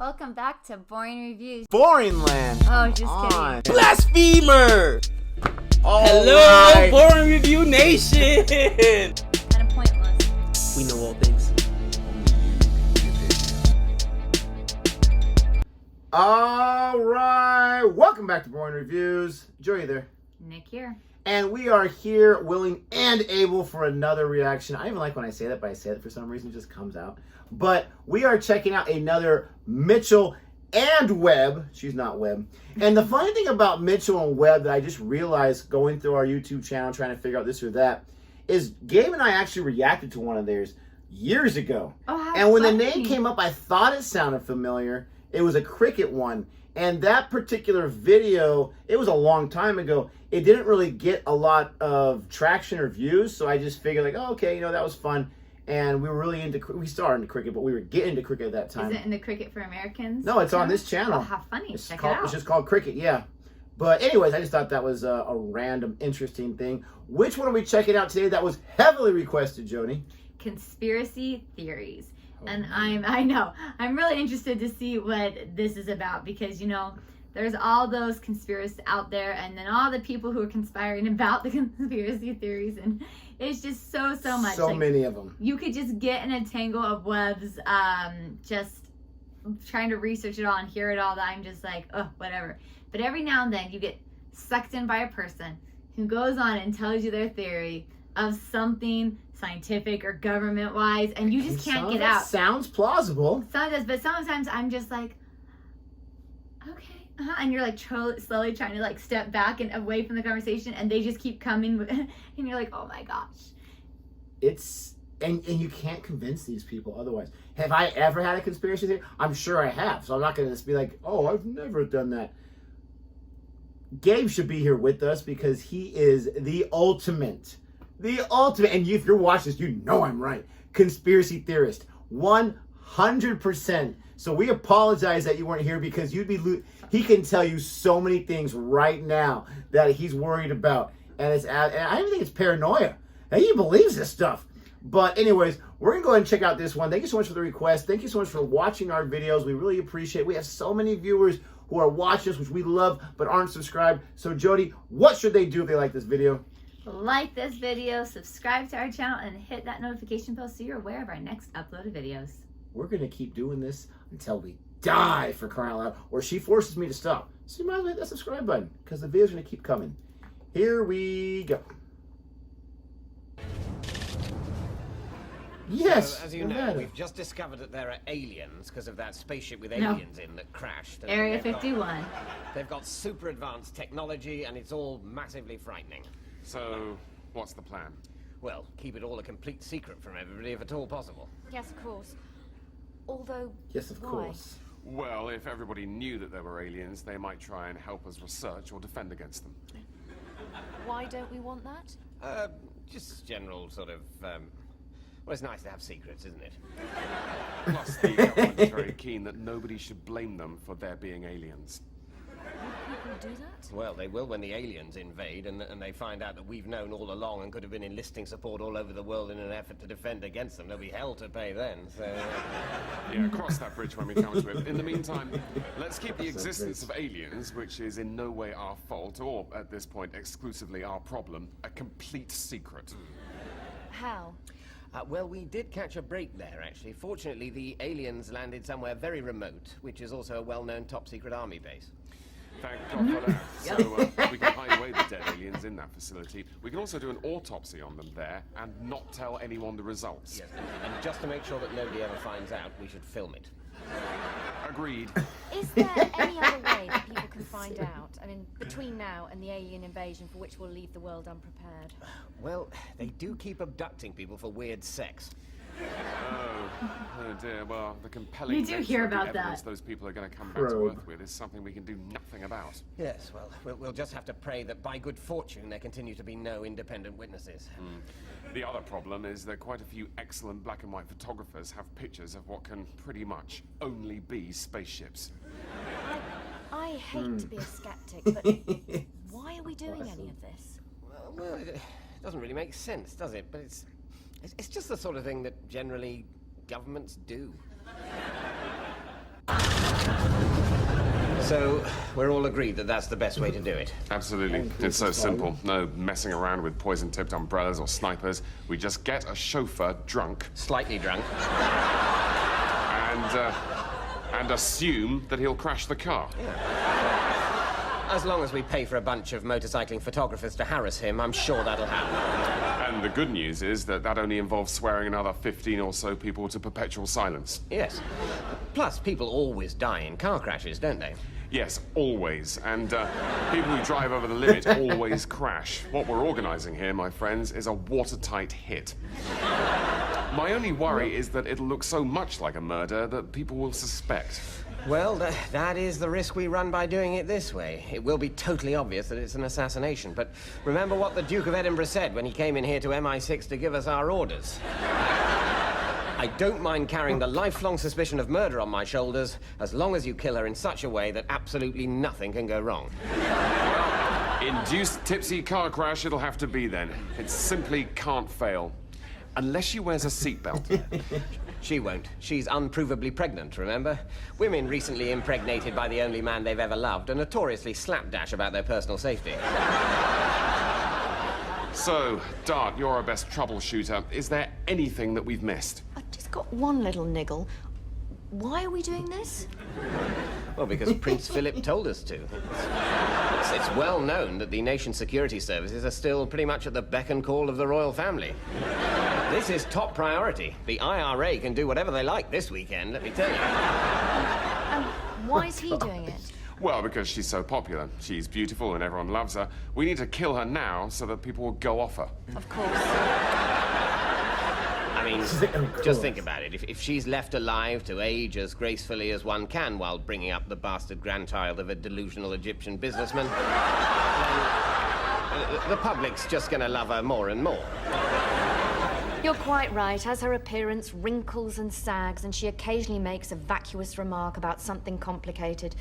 Welcome back to Boring Reviews. Boring land. Oh, just kidding. Blasphemer! Hello, right. Boring Review Nation! Kind of pointless. We know all things. All right, welcome back to Boring Reviews. Joey there. Nick here. And we are here, willing and able for another reaction. I even like when I say that, but I say it for some reason, it just comes out. But we are checking out another Mitchell and Webb. She's not Webb. And the funny thing about Mitchell and Webb that I just realized going through our YouTube channel, trying to figure out this or that, is Gabe and I actually reacted to one of theirs years ago. Oh, how and when funny. the name came up, I thought it sounded familiar. It was a cricket one. And that particular video, it was a long time ago. It didn't really get a lot of traction or views. So I just figured like, oh, okay, that was fun. And we were really we started into cricket, but we were getting into cricket at that time. Is it in the Cricket for Americans? No, it's on this channel. Oh, how funny. It's Check it out. It's just called cricket, yeah. But anyways, I just thought that was a random, interesting thing. Which one are we checking out today that was heavily requested, Joni? Conspiracy theories. And I'm really interested to see what this is about because, there's all those conspiracies out there and then all the people who are conspiring about the conspiracy theories, and it's just so much. So many of them. You could just get in a tangle of webs, just trying to research it all and hear it all, that I'm just like, oh, whatever. But every now and then you get sucked in by a person who goes on and tells you their theory of something scientific or government-wise, and you just can't get out. Sounds plausible. Sometimes, but sometimes I'm just like, okay. And you're like slowly trying to like step back and away from the conversation, and they just keep coming, and you're like, oh my gosh. It's and you can't convince these people otherwise. Have I ever had a conspiracy theory? I'm sure I have. So I'm not going to just be like, oh, I've never done that. Gabe should be here with us because he is the ultimate, and if you're watching this, you know I'm right. Conspiracy theorist, 100%. So we apologize that you weren't here because he can tell you so many things right now that he's worried about, and I even think it's paranoia. And he believes this stuff. But anyways, we're gonna go ahead and check out this one. Thank you so much for the request. Thank you so much for watching our videos. We really appreciate it. We have so many viewers who are watching us, which we love, but aren't subscribed. So Jodi, what should they do if they like this video? Like this video, subscribe to our channel, and hit that notification bell so you're aware of our next uploaded videos. We're going to keep doing this until we die, for crying out loud, or she forces me to stop. So you might as well hit that subscribe button because the videos are going to keep coming. Here we go. Yes. So, as you know, we've just discovered that there are aliens because of that spaceship with aliens in that crashed. Area 51. They've got super advanced technology, and it's all massively frightening. So, what's the plan? Well, keep it all a complete secret from everybody if at all possible. Yes, of course. Although, Yes, of course. Well, if everybody knew that there were aliens, they might try and help us research or defend against them. why don't we want that? Just general sort of, well, it's nice to have secrets, isn't it? Plus, the government is very keen that nobody should blame them for there being aliens. People do that? Well, they will when the aliens invade and they find out that we've known all along and could have been enlisting support all over the world in an effort to defend against them. There'll be hell to pay then, so... Yeah, cross that bridge when we come to it. In the meantime, let's keep the existence of aliens, which is in no way our fault, or, at this point, exclusively our problem, a complete secret. How? Well, we did catch a break there, actually. Fortunately, the aliens landed somewhere very remote, which is also a well-known top-secret army base. Thank God for that. So we can hide away the dead aliens in that facility. We can also do an autopsy on them there and not tell anyone the results. Yes, and just to make sure that nobody ever finds out, we should film it. Agreed. Is there any other way that people can find out? I mean, between now and the alien invasion for which we'll leave the world unprepared. Well, they do keep abducting people for weird sex. Oh dear. Well, the compelling You do nature hear of the about evidence that. those people are going to come back to Probe. Earth with is something we can do nothing about. Yes, well, we'll just have to pray that by good fortune there continue to be no independent witnesses. The other problem is that quite a few excellent black and white photographers have pictures of what can pretty much only be spaceships. I hate to be a skeptic, but why are we doing any of this? Well, it doesn't really make sense, does it? But it's just the sort of thing that generally governments do. So, we're all agreed that that's the best way to do it. Absolutely. It's so simple. No messing around with poison-tipped umbrellas or snipers. We just get a chauffeur drunk Slightly drunk. and assume that he'll crash the car. As long as we pay for a bunch of motorcycling photographers to harass him, I'm sure that'll happen. And the good news is that only involves swearing another 15 or so people to perpetual silence. Yes. Plus, people always die in car crashes, don't they? Yes, always. And people who drive over the limit always crash. What we're organising here, my friends, is a watertight hit. My only worry is that it'll look so much like a murder that people will suspect. Well, that is the risk we run by doing it this way. It will be totally obvious that it's an assassination, but remember what the Duke of Edinburgh said when he came in here to MI6 to give us our orders. I don't mind carrying the lifelong suspicion of murder on my shoulders, as long as you kill her in such a way that absolutely nothing can go wrong. Induced tipsy car crash it'll have to be then. It simply can't fail. Unless she wears a seatbelt. She won't. She's unprovably pregnant, remember? Women recently impregnated by the only man they've ever loved are notoriously slapdash about their personal safety. So, Dart, you're our best troubleshooter. Is there anything that we've missed? I've just got one little niggle. Why are we doing this? Well, because Prince Philip told us to. It's well known that the nation's security services are still pretty much at the beck and call of the royal family. This is top priority. The IRA can do whatever they like this weekend, let me tell you. And why is he doing it? Well, because she's so popular. She's beautiful and everyone loves her. We need to kill her now so that people will go off her. Of course. I mean, just think about it. If she's left alive to age as gracefully as one can while bringing up the bastard grandchild of a delusional Egyptian businessman, then the public's just gonna love her more and more. You're quite right. As her appearance wrinkles and sags, and she occasionally makes a vacuous remark about something complicated,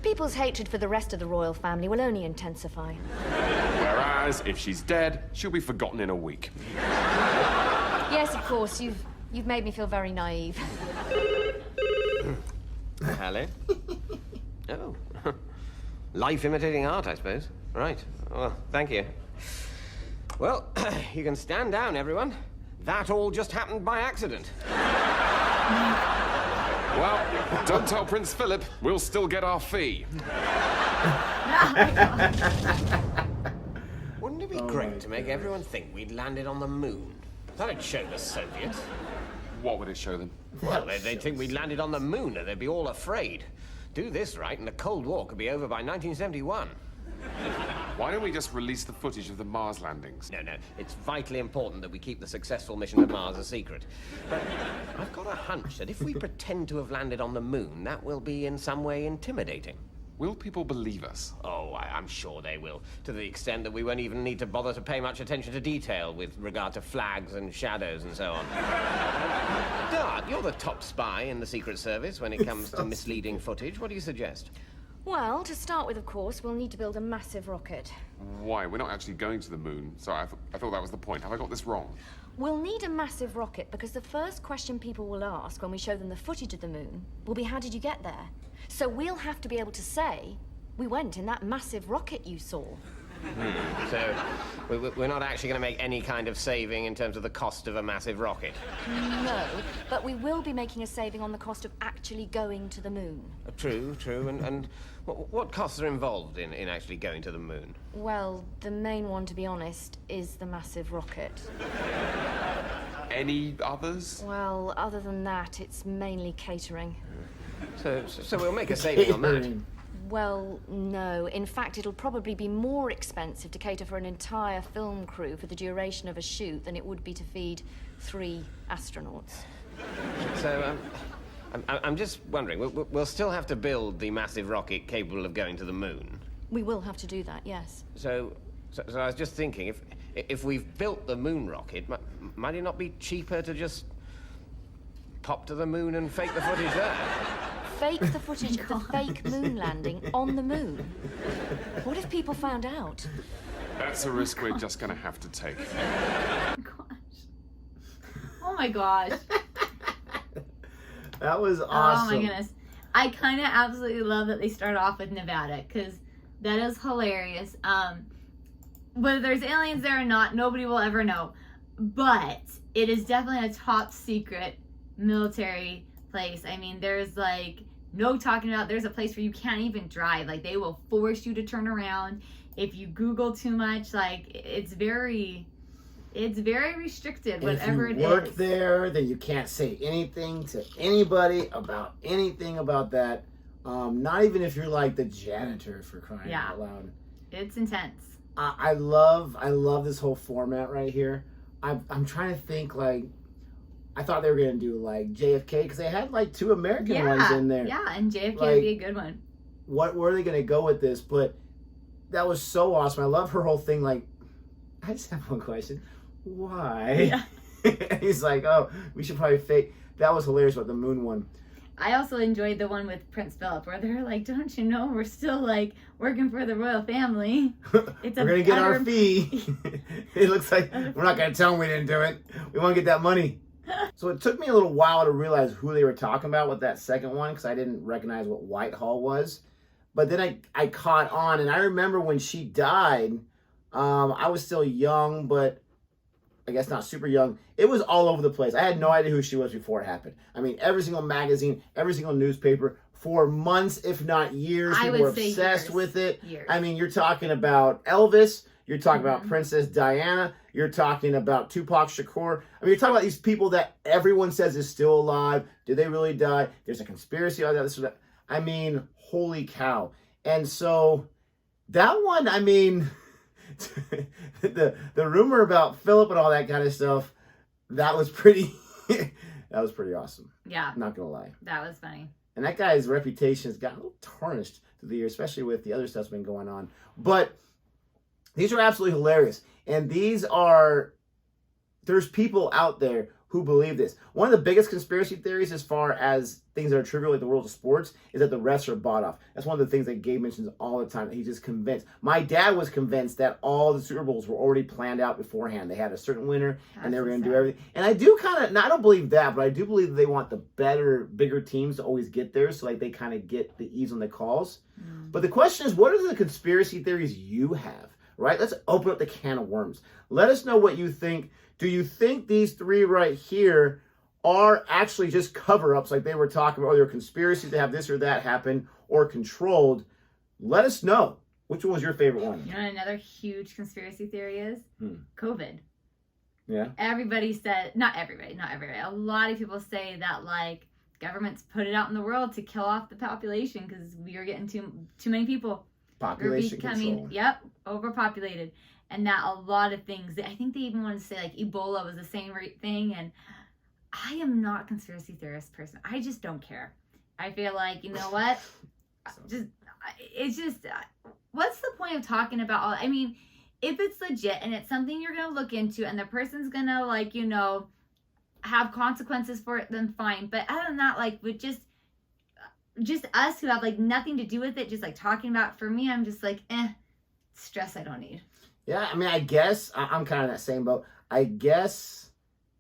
people's hatred for the rest of the royal family will only intensify. Whereas, if she's dead, she'll be forgotten in a week. Yes, of course. You've made me feel very naive. Hello? Oh. Life imitating art, I suppose. Right. Well, thank you. Well, you can stand down, everyone. That all just happened by accident. Well, don't tell Prince Philip. We'll still get our fee. Wouldn't it be great to make everyone think we'd landed on the moon? That'd show the Soviets. What would it show them? Well, they'd think we'd landed on the moon and they'd be all afraid. Do this right and the Cold War could be over by 1971. Why don't we just release the footage of the Mars landings? No, it's vitally important that we keep the successful mission to Mars a secret. But I've got a hunch that if we pretend to have landed on the moon, that will be in some way intimidating. Will people believe us? Oh, I'm sure they will, to the extent that we won't even need to bother to pay much attention to detail with regard to flags and shadows and so on. Dart, you're the top spy in the Secret Service when it comes to misleading footage. What do you suggest? Well, to start with, of course, we'll need to build a massive rocket. Why? We're not actually going to the moon. Sorry, I thought that was the point. Have I got this wrong? We'll need a massive rocket because the first question people will ask when we show them the footage of the moon will be, how did you get there? So we'll have to be able to say, we went in that massive rocket you saw. So we're not actually going to make any kind of saving in terms of the cost of a massive rocket? No, but we will be making a saving on the cost of actually going to the moon. True. And what costs are involved in actually going to the moon? Well, the main one, to be honest, is the massive rocket. Any others? Well, other than that, it's mainly catering. So we'll make a saving on that. Well, no. In fact, it'll probably be more expensive to cater for an entire film crew for the duration of a shoot than it would be to feed 3 astronauts. So, I'm just wondering, we'll still have to build the massive rocket capable of going to the moon? We will have to do that, yes. So I was just thinking, if we've built the moon rocket, might it not be cheaper to just pop to the moon and fake the footage there? Fake the footage of the fake moon landing on the moon? What if people found out? That's a risk we're just going to have to take. Oh my gosh. That was awesome. Oh my goodness. I kind of absolutely love that they start off with Nevada, because that is hilarious. Whether there's aliens there or not, nobody will ever know. But it is definitely a top secret military place. I mean, there's like no talking about, there's a place where you can't even drive. Like, they will force you to turn around if you Google too much. Like, it's very restricted, whatever it is. If you work there, then you can't say anything to anybody about anything about that. Not even if you're like the janitor, for crying out loud. It's intense. I love this whole format right here. I'm trying to think, like, I thought they were gonna do like JFK, because they had like 2 American ones in there. Yeah, and JFK like, would be a good one. Where are they gonna go with this? But that was so awesome. I love her whole thing. Like, I just have one question. Why? Yeah. He's like, oh, we should probably fake. That was hilarious about the moon one. I also enjoyed the one with Prince Philip, where they're like, don't you know we're still like working for the royal family. We're gonna get our fee. It looks like we're not gonna tell them we didn't do it. We want to get that money. So it took me a little while to realize who they were talking about with that second one, because I didn't recognize what Whitehall was. But then I caught on, and I remember when she died, I was still young, but I guess not super young. It was all over the place. I had no idea who she was before it happened. I mean, every single magazine, every single newspaper, for months, if not years, people were obsessed with it. Years. I mean, you're talking about Elvis, you're talking about Princess Diana, you're talking about Tupac Shakur. I mean, you're talking about these people that everyone says is still alive. Did they really die? There's a conspiracy on that, this or that. I mean, holy cow. And so that one, I mean, the rumor about Philip and all that kind of stuff, that was pretty awesome. Yeah. I'm not gonna lie. That was funny. And that guy's reputation has gotten a little tarnished through the years, especially with the other stuff that's been going on. But these are absolutely hilarious. And there's people out there who believe this. One of the biggest conspiracy theories as far as things that are trivial like the world of sports is that the refs are bought off. That's one of the things that Gabe mentions all the time, that he's just convinced. My dad was convinced that all the Super Bowls were already planned out beforehand. They had a certain winner, and they were going to do everything. And I do I don't believe that, but I do believe that they want the bigger teams to always get there, so like they kind of get the ease on the calls. But the question is, what are the conspiracy theories you have, right? Let's open up the can of worms. Let us know what you think. Do you think these 3 right here are actually just cover-ups, like they were talking about, or they're conspiracies to have this or that happen, or controlled? Let us know. Which one was your favorite one? You know what another huge conspiracy theory is? COVID. Yeah. Everybody said, not everybody. A lot of people say that like governments put it out in the world to kill off the population because we are getting too many people. Population control. Yep, overpopulated. And that a lot of things, I think they even wanted to say like Ebola was the same thing. And I am not a conspiracy theorist person. I just don't care. I feel like, you know what? What's the point of talking about all, I mean, if it's legit and it's something you're going to look into and the person's going to like, you know, have consequences for it, then fine. But other than that, like with just us who have like nothing to do with it, just like talking about it, for me, I'm just like, stress I don't need. Yeah, I mean, I guess I'm kind of in that same boat. I guess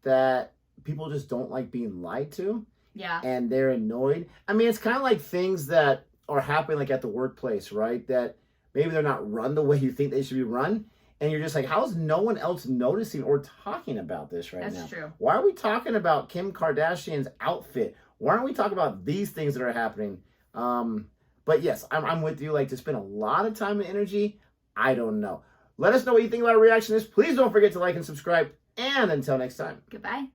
that people just don't like being lied to. Yeah. And they're annoyed. I mean, it's kind of like things that are happening like at the workplace, right? That maybe they're not run the way you think they should be run. And you're just like, how is no one else noticing or talking about this right now? That's true. Why are we talking about Kim Kardashian's outfit? Why aren't we talking about these things that are happening? But yes, I'm with you. Like, to spend a lot of time and energy, I don't know. Let us know what you think about our reaction to this. Please don't forget to like and subscribe. And until next time. Goodbye.